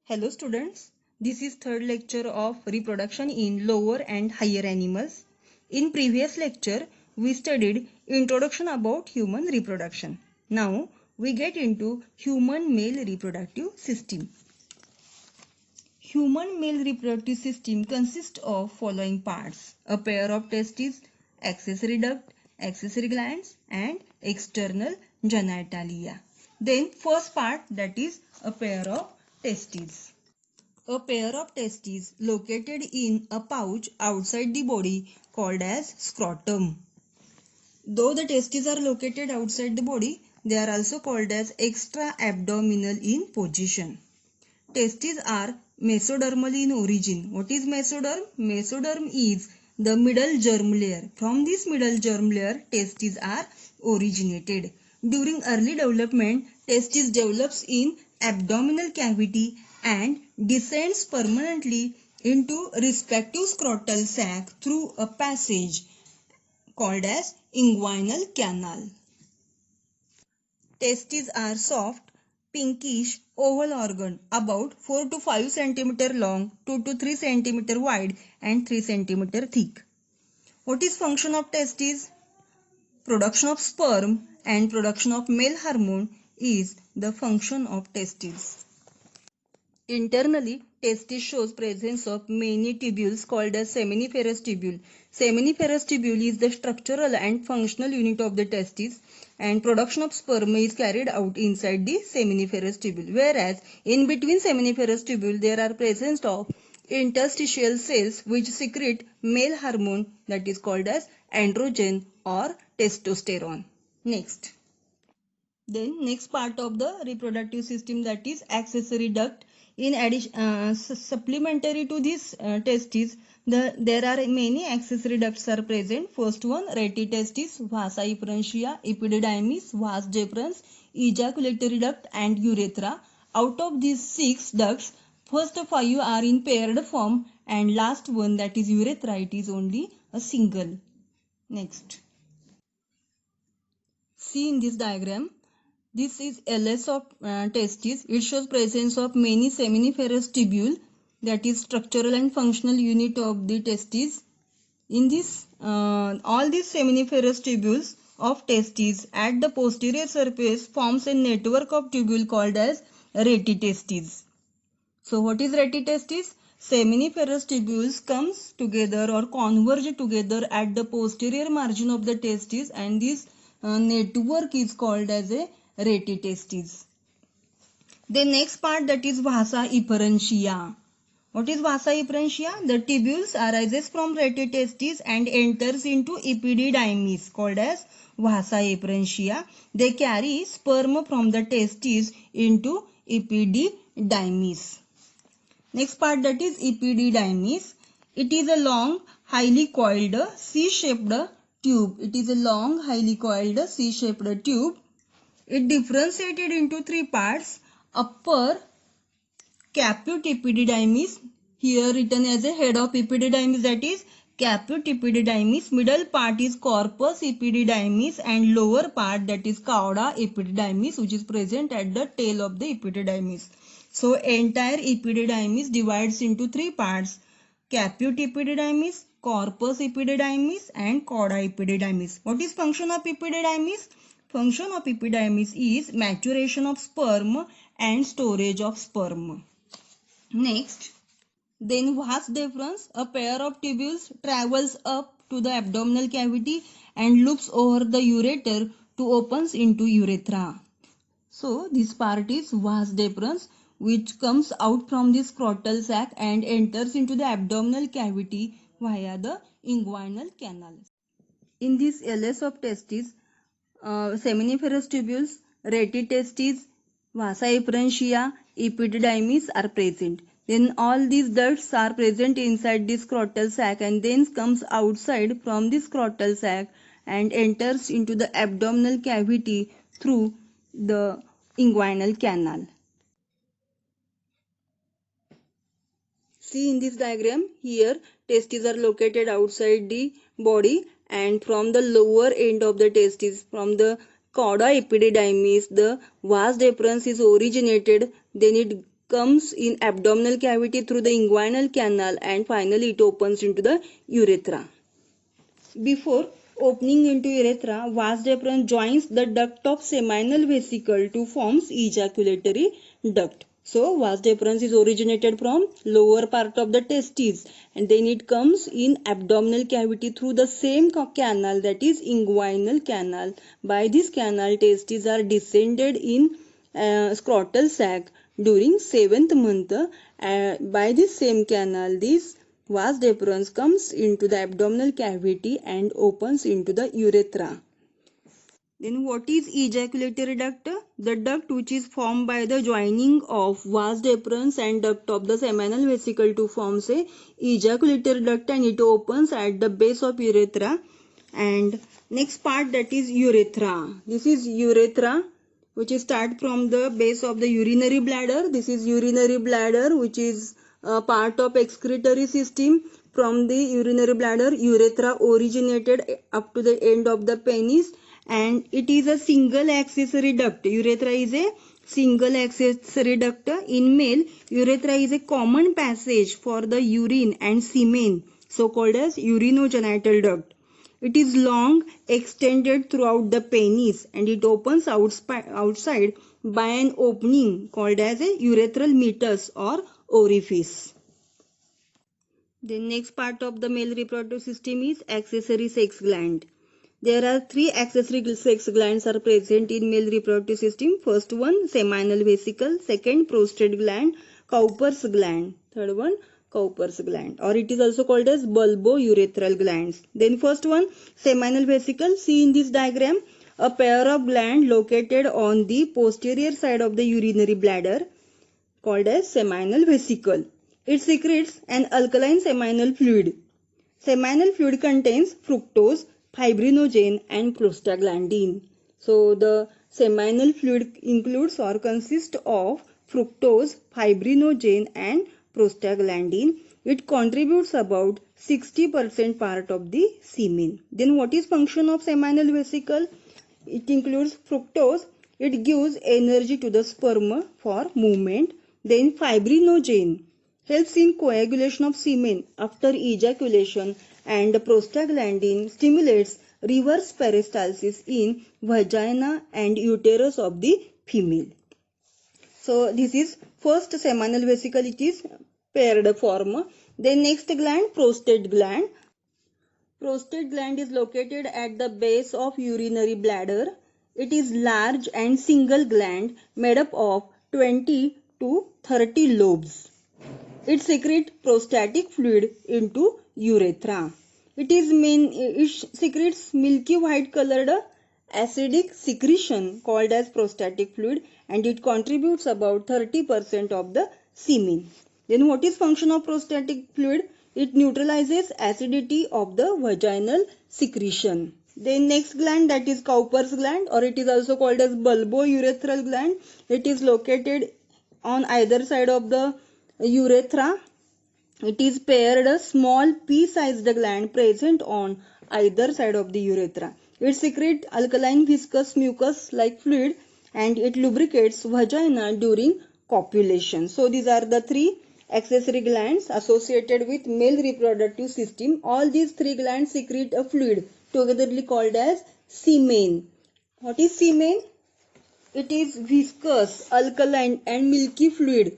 Hello students, this is third lecture of reproduction in lower and higher animals. In previous lecture, we studied introduction about human reproduction. Now we get into human male reproductive system. Human male reproductive system consists of following parts: a pair of testes, accessory duct, accessory glands and external genitalia. Then first part, that is a pair of testes. A pair of testes located in a pouch outside the body called as scrotum. Though the testes are located outside the body, they are also called as extra-abdominal in position. Testes are mesodermal in origin. What is mesoderm? Mesoderm is the middle germ layer. From this middle germ layer, testes are originated. During early development, testis develops in abdominal cavity and descends permanently into respective scrotal sac through a passage called as inguinal canal. Testes are soft, pinkish, oval organ about 4 to 5 cm long, 2 to 3 cm wide and 3 cm thick. What is function of testes? Production of sperm and production of male hormone is the function of testes. Internally, testis shows presence of many tubules called as seminiferous tubule. Seminiferous tubule is the structural and functional unit of the testis, and production of sperm is carried out inside the seminiferous tubule. Whereas in between seminiferous tubule there are presence of interstitial cells which secrete male hormone, that is called as androgen or testosterone. Next part of the reproductive system, that is accessory duct. In addition, supplementary to this testes, there are many accessory ducts are present. First one, retitestis, vasa efferentia, epididymis, vas deferens, ejaculatory duct and urethra. Out of these 6 ducts, first 5 are in paired form and last one, that is urethra, it is only a single. Next. See in this diagram, this is LS of testis. It shows presence of many seminiferous tubule, that is structural and functional unit of the testis. In this, all these seminiferous tubules of testes at the posterior surface forms a network of tubule called as retitestis. So what is retitestis? Seminiferous tubules comes together or converge together at the posterior margin of the testis, and this network is called as a retitestis. The next part, that is vasa efferentia. What is vasa efferentia? The tubules arises from retitestis and enters into epididymis called as vasa efferentia. They carry sperm from the testis into epididymis. Next part, that is epididymis. It is a long, highly coiled, C-shaped tube. It is a long, highly coiled, C-shaped tube. It differentiated into 3 parts: upper caput epididymis, here written as a head of epididymis, that is caput epididymis. Middle part is corpus epididymis and lower part, that is cauda epididymis, which is present at the tail of the epididymis. So entire epididymis divides into 3 parts: caput epididymis, corpus epididymis and cauda epididymis. What is function of epididymis? Function of epididymis is maturation of sperm and storage of sperm. Next, then vas deferens, a pair of tubules travels up to the abdominal cavity and loops over the ureter to opens into urethra. So this part is vas deferens, which comes out from the scrotal sac and enters into the abdominal cavity via the inguinal canal. In this LS of testis, seminiferous tubules, retitestis, vasa efferentia, epididymis are present. Then all these ducts are present inside the scrotal sac and then comes outside from the scrotal sac and enters into the abdominal cavity through the inguinal canal. See in this diagram, here testes are located outside the body, and from the lower end of the testis, from the cauda epididymis, the vas deferens is originated. Then it comes in abdominal cavity through the inguinal canal, and finally it opens into the urethra. Before opening into urethra, vas deferens joins the duct of seminal vesicle to forms ejaculatory duct. So vas deferens is originated from lower part of the testes, and then it comes in abdominal cavity through the same canal, that is inguinal canal. By this canal, testes are descended in scrotal sac during 7th month. By this same canal, this vas deferens comes into the abdominal cavity and opens into the urethra. Then what is ejaculatory duct? The duct which is formed by the joining of vas deferens and duct of the seminal vesicle to form a ejaculatory duct, and it opens at the base of urethra. And next part, that is urethra. This is urethra which is start from the base of the urinary bladder. This is urinary bladder which is a part of excretory system. From the urinary bladder, urethra originated up to the end of the penis, and it is a single accessory duct. Urethra is a single accessory duct. In male, urethra is a common passage for the urine and semen, so called as urinogenital duct. It is long, extended throughout the penis, and it opens outside by an opening called as a urethral meatus or orifice. The next part of the male reproductive system is accessory sex gland. There are 3 accessory sex glands are present in male reproductive system. First one, seminal vesicle. Second, prostate gland. Cowper's gland. Third one, Cowper's gland, or it is also called as bulbourethral glands. Then first one, seminal vesicle. See in this diagram, a pair of glands located on the posterior side of the urinary bladder called as seminal vesicle. It secretes an alkaline seminal fluid. Seminal fluid contains fructose, fibrinogen and prostaglandin. So the seminal fluid includes or consists of fructose, fibrinogen and prostaglandin. It contributes about 60% part of the semen. Then what is function of seminal vesicle? It includes fructose. It gives energy to the sperm for movement. Then fibrinogen helps in coagulation of semen after ejaculation, and prostaglandin stimulates reverse peristalsis in vagina and uterus of the female. So this is first seminal vesicle, it is paired form. Then next gland, prostate gland. Prostate gland is located at the base of urinary bladder. It is large and single gland made up of 20 to 30 lobes. It secretes prostatic fluid into urethra. It secretes milky white colored acidic secretion called as prostatic fluid, and it contributes about 30% of the semen. Then what is function of prostatic fluid? It neutralizes acidity of the vaginal secretion. Then next gland, that is Cowper's gland, or it is also called as bulbourethral gland. It is located on either side of the urethra. It is paired a small pea-sized gland present on either side of the urethra. It secretes alkaline viscous mucus like fluid, and it lubricates vagina during copulation. So these are the 3 accessory glands associated with male reproductive system. All these 3 glands secrete a fluid togetherly called as semen. What is semen? It is viscous, alkaline and milky fluid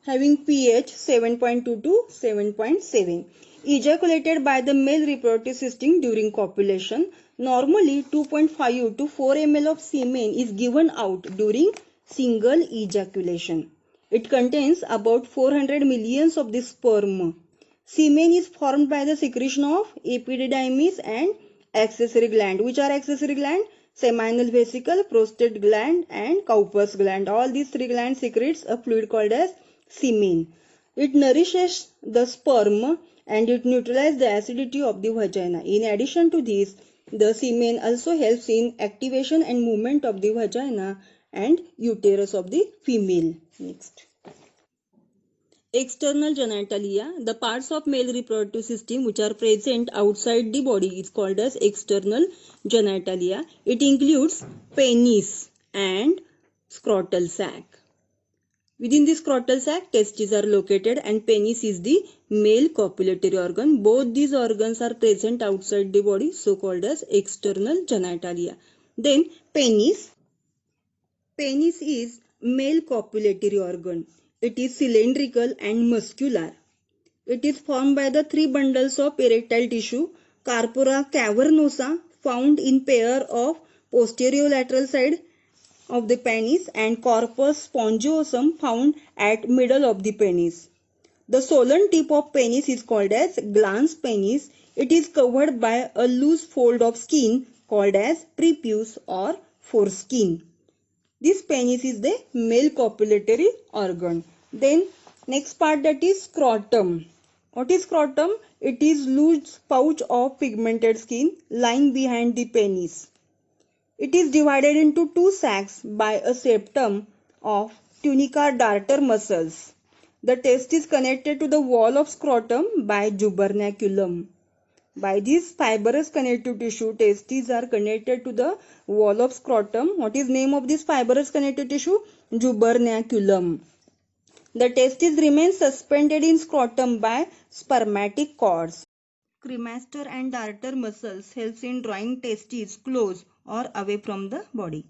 having pH 7.2 to 7.7. Ejaculated by the male reproductive system during copulation. Normally 2.5 to 4 ml of semen is given out during single ejaculation. It contains about 400 millions of the sperm. Semen is formed by the secretion of epididymis and accessory gland. Which are accessory gland? Seminal vesicle, prostate gland and Cowper's gland. All these 3 glands secretes a fluid called as semen. It nourishes the sperm and it neutralizes the acidity of the vagina. In addition to this, the semen also helps in activation and movement of the vagina and uterus of the female. Next. External genitalia, the parts of male reproductive system which are present outside the body, is called as external genitalia. It includes penis and scrotal sac. Within the scrotal sac, testes are located and penis is the male copulatory organ. Both these organs are present outside the body, so called as external genitalia. Then penis. Penis is male copulatory organ. It is cylindrical and muscular. It is formed by the three bundles of erectile tissue, corpora cavernosa, found in pair of posterolateral side of the penis, and corpus spongiosum, found at middle of the penis. The swollen tip of penis is called as glans penis. It is covered by a loose fold of skin called as prepuce or foreskin. This penis is the male copulatory organ. Then next part, that is scrotum. What is scrotum? It is loose pouch of pigmented skin lying behind the penis. It is divided into two sacs by a septum of tunica darter muscles. The test is connected to the wall of scrotum by gubernaculum. By this fibrous connective tissue, testes are connected to the wall of scrotum. What is name of this fibrous connective tissue? Gubernaculum. The testes remain suspended in scrotum by spermatic cords. Cremaster and darter muscles helps in drawing testes close or away from the body.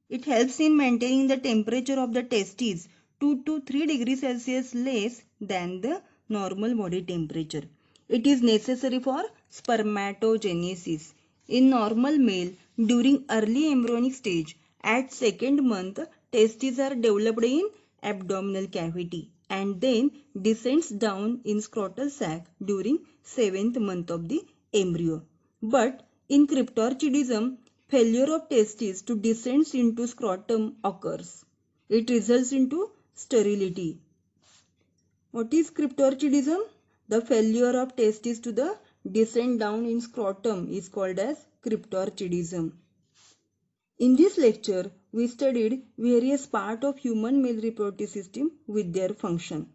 It helps in maintaining the temperature of the testes 2 to 3 degrees Celsius less than the normal body temperature. It is necessary for spermatogenesis. In normal male, during early embryonic stage, at second month, testes are developed in abdominal cavity and then descends down in scrotal sac during 7th month of the embryo. But in cryptorchidism, failure of testes to descend into scrotum occurs. It results into sterility. What is cryptorchidism? The failure of testes to the descend down in scrotum is called as cryptorchidism. In this lecture, we studied various parts of human male reproductive system with their function.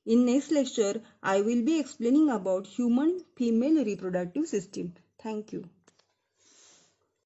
In next lecture, I will be explaining about human female reproductive system. Thank you.